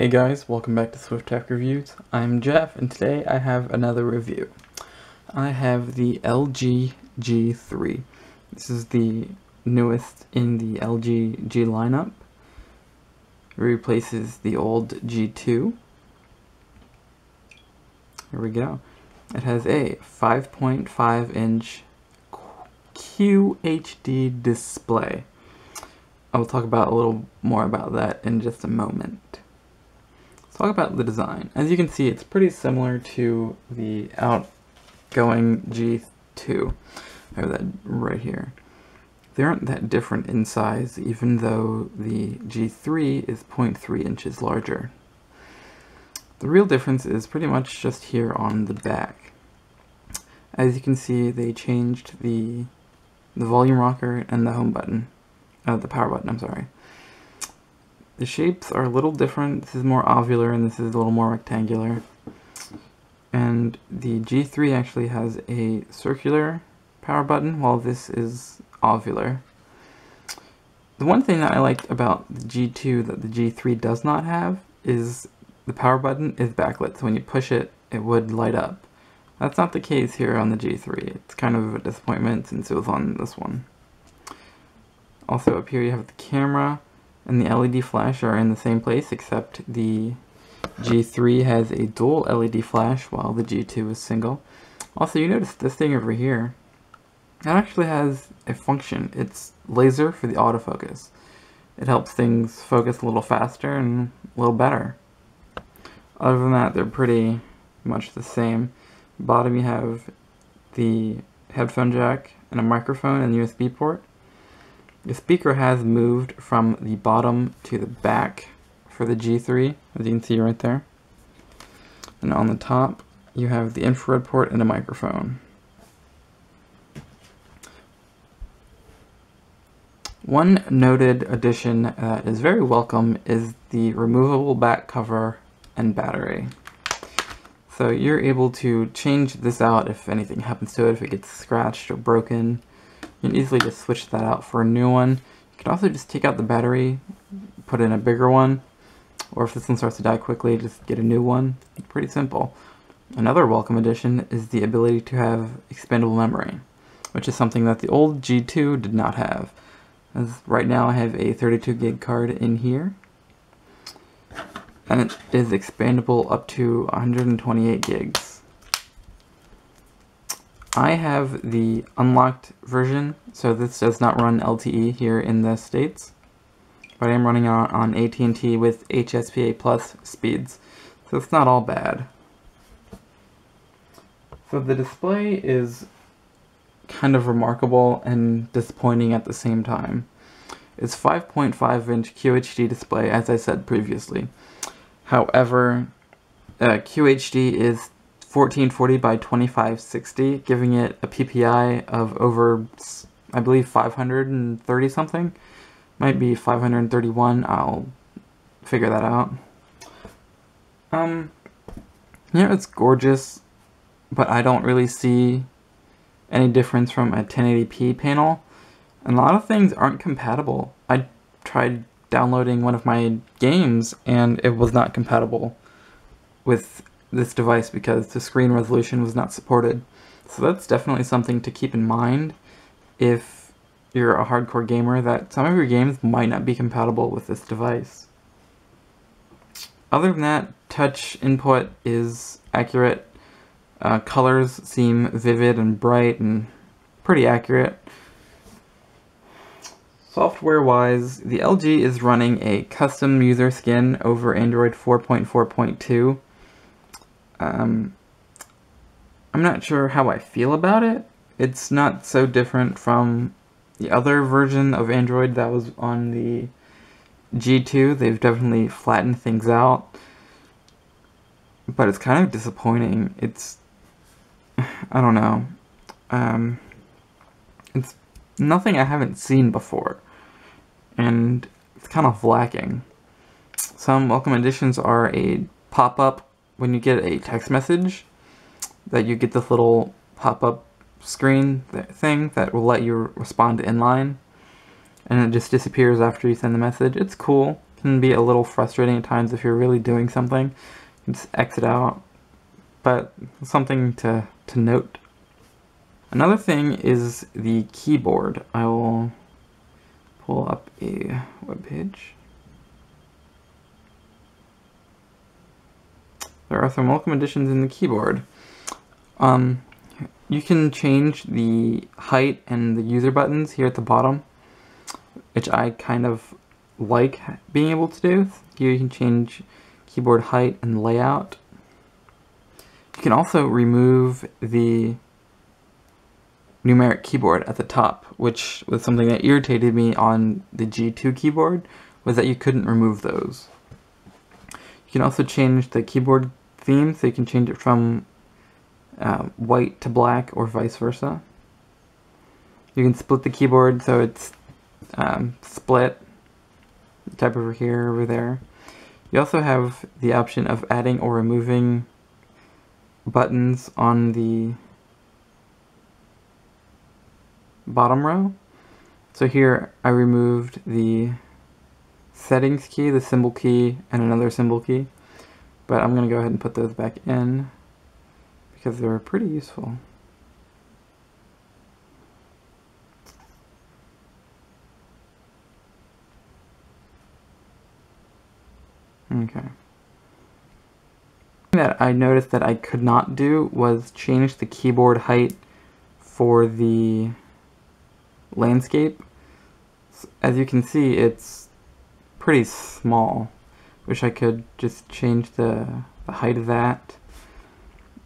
Hey guys, welcome back to Swift Tech Reviews. I'm Jeff, and today I have another review. I have the LG G3. This is the newest in the LG G lineup. It replaces the old G2. Here we go. It has a 5.5-inch QHD display. I will talk about a little more about that in just a moment. Let's talk about the design. As you can see, it's pretty similar to the outgoing G2. I have that right here. They aren't that different in size, even though the G3 is 0.3 inches larger. The real difference is pretty much just here on the back. As you can see, they changed the volume rocker and the home button. The power button, I'm sorry. The shapes are a little different. This is more ovular and this is a little more rectangular. And the G3 actually has a circular power button, while this is ovular. The one thing that I liked about the G2 that the G3 does not have is the power button is backlit, so when you push it, it would light up. That's not the case here on the G3. It's kind of a disappointment since it was on this one. Also up here you have the camera and the LED flash are in the same place, except the G3 has a dual LED flash while the G2 is single. Also, you notice this thing over here, it actually has a function. It's laser for the autofocus. It helps things focus a little faster and a little better. Other than that, they're pretty much the same. Bottom you have the headphone jack and a microphone and USB port. The speaker has moved from the bottom to the back for the G3, as you can see right there. And on the top, you have the infrared port and a microphone. One noted addition that is very welcome is the removable back cover and battery. So you're able to change this out if anything happens to it, if it gets scratched or broken. You can easily just switch that out for a new one. You can also just take out the battery, put in a bigger one, or if this one starts to die quickly, just get a new one. Pretty simple. Another welcome addition is the ability to have expandable memory, which is something that the old G2 did not have. As right now I have a 32 gig card in here, and it is expandable up to 128 gigs. I have the unlocked version, so this does not run LTE here in the States, but I am running on AT&T with HSPA Plus speeds, so it's not all bad. So the display is kind of remarkable and disappointing at the same time. It's 5.5-inch QHD display, as I said previously. However, QHD is 1440 by 2560, giving it a PPI of over, I believe, 530 something. Might be 531, I'll figure that out. It's gorgeous, but I don't really see any difference from a 1080p panel. And a lot of things aren't compatible. I tried downloading one of my games and it was not compatible with this device because the screen resolution was not supported. So that's definitely something to keep in mind if you're a hardcore gamer, that some of your games might not be compatible with this device. Other than that, touch input is accurate. Colors seem vivid and bright and pretty accurate. Software-wise, the LG is running a custom user skin over Android 4.4.2. I'm not sure how I feel about it. It's not so different from the other version of Android that was on the G2. They've definitely flattened things out, but it's kind of disappointing. It's, I don't know. It's nothing I haven't seen before, and it's kind of lacking. Some welcome additions are a pop-up when you get a text message, that you get this little pop-up screen thing that will let you respond to inline, and it just disappears after you send the message. It's cool. can be a little frustrating at times if you're really doing something. You can just exit out, but something to note. Another thing is the keyboard. I will pull up a web page. There are some welcome additions in the keyboard. You can change the height and the user buttons here at the bottom, which I kind of like being able to do. Here you can change keyboard height and layout. You can also remove the numeric keyboard at the top, which was something that irritated me on the G2 keyboard, was that you couldn't remove those. You can also change the keyboard theme, so you can change it from white to black or vice versa. You can split the keyboard so it's split, type over here, over there. You also have the option of adding or removing buttons on the bottom row. So here I removed the settings key, the symbol key, and another symbol key. But I'm going to go ahead and put those back in because they're pretty useful. Okay. That I noticed that I could not do was change the keyboard height for the landscape. As you can see, it's pretty small. Wish I could just change the height of that.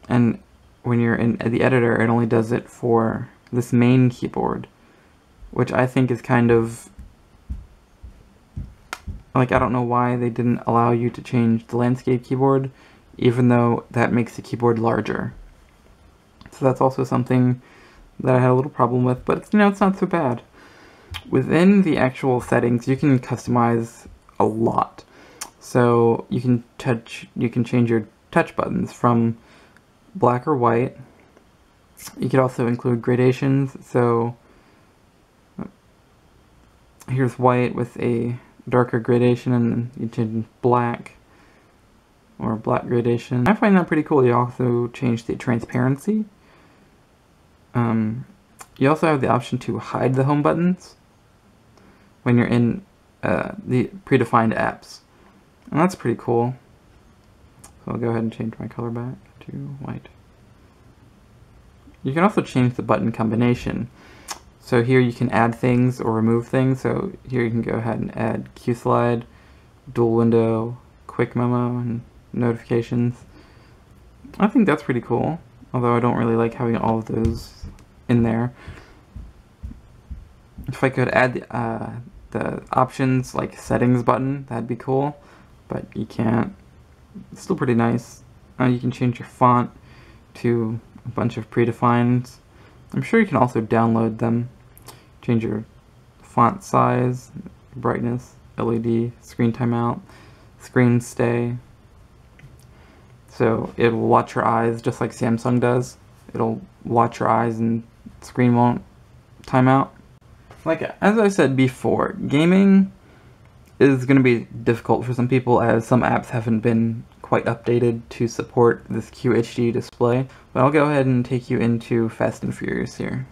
And when you're in the editor, it only does it for this main keyboard, which I think is kind of like, I don't know why they didn't allow you to change the landscape keyboard, even though that makes the keyboard larger. So that's also something that I had a little problem with, but it's not so bad. Within the actual settings, you can customize a lot. So you can change your touch buttons from black or white. You could also include gradations. So here's white with a darker gradation, and you change black or black gradation. I find that pretty cool. You also change the transparency. You also have the option to hide the home buttons when you're in the predefined apps. And that's pretty cool. So I'll go ahead and change my color back to white. You can also change the button combination. So here you can add things or remove things. So here you can go ahead and add QSlide, dual window, quick memo, and notifications. I think that's pretty cool, although I don't really like having all of those in there. If I could add the options like settings button, that'd be cool, but you can't. It's still pretty nice. You can change your font to a bunch of predefined. I'm sure you can also download them. Change your font size, brightness, LED, screen timeout, screen stay. So it will watch your eyes just like Samsung does. It'll watch your eyes and screen won't time out. Like, as I said before, gaming is going to be difficult for some people, as some apps haven't been quite updated to support this QHD display. But I'll go ahead and take you into Fast and Furious here.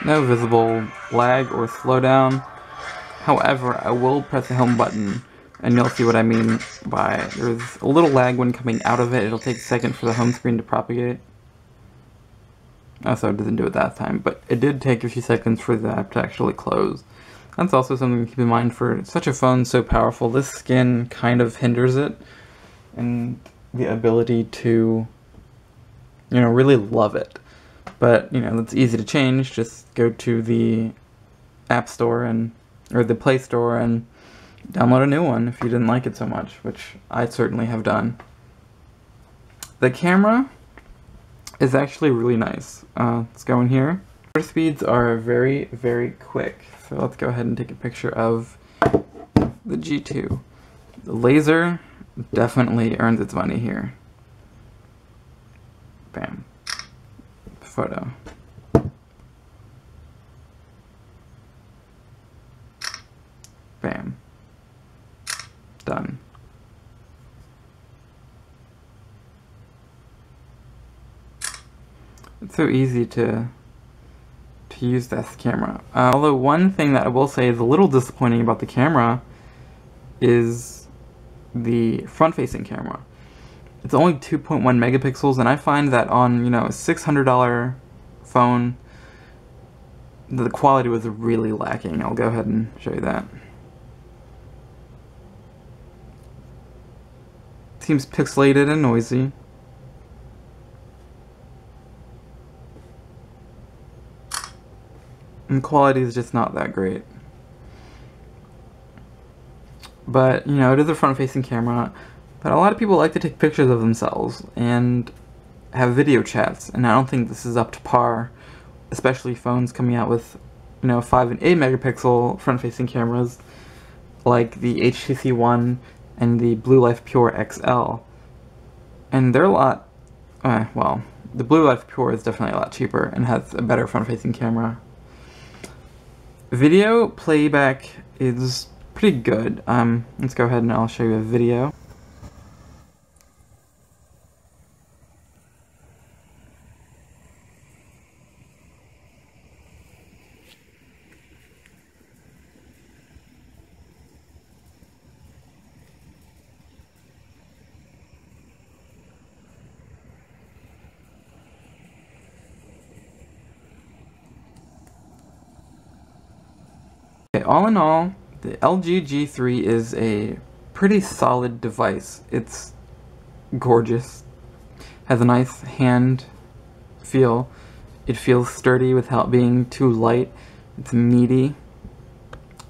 No visible lag or slowdown. However, I will press the home button and you'll see what I mean by there's a little lag when coming out of it. It'll take a second for the home screen to propagate. So it doesn't do it that time, but it did take a few seconds for the app to actually close. That's also something to keep in mind for such a phone so powerful. This skin kind of hinders it and the ability to, really love it. But, it's easy to change. Just go to the App Store or the Play Store and download a new one if you didn't like it so much, which I certainly have done. The camera is actually really nice. Let's go in here. Shutter speeds are very, very quick. So let's go ahead and take a picture of the G2. The laser definitely earns its money here. Bam. Photo. Bam. Done. It's so easy to use this camera. Although one thing that I will say is a little disappointing about the camera is the front-facing camera. It's only 2.1 megapixels, and I find that on, a $600 phone, the quality was really lacking. I'll go ahead and show you that. Seems pixelated and noisy. And quality is just not that great. But, it is a front-facing camera. But a lot of people like to take pictures of themselves and have video chats. And I don't think this is up to par, especially phones coming out with, 5 and 8 megapixel front-facing cameras like the HTC One and the Blue Life Pure XL. And they're a lot, the Blue Life Pure is definitely a lot cheaper and has a better front-facing camera. Video playback is pretty good. Let's go ahead and I'll show you a video. Okay, all in all, the LG G3 is a pretty solid device. It's gorgeous, has a nice hand feel. It feels sturdy without being too light. It's meaty,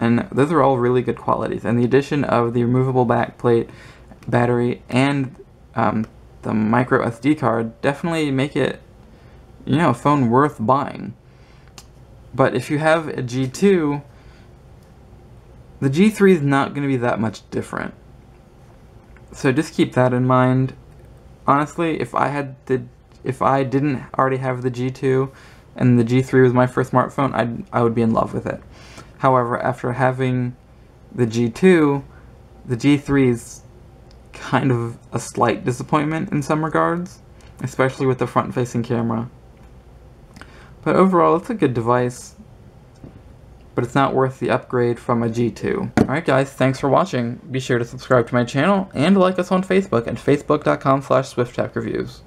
and those are all really good qualities. And the addition of the removable backplate, battery, and the micro SD card definitely make it, a phone worth buying. But if you have a G2, the G3 is not going to be that much different. So just keep that in mind. Honestly, if I didn't already have the G2 and the G3 was my first smartphone, I would be in love with it. However, after having the G2, the G3 is kind of a slight disappointment in some regards, especially with the front-facing camera. But overall, it's a good device, but it's not worth the upgrade from a G2. Alright guys, thanks for watching. Be sure to subscribe to my channel and like us on Facebook at facebook.com/SwiftTechReviews.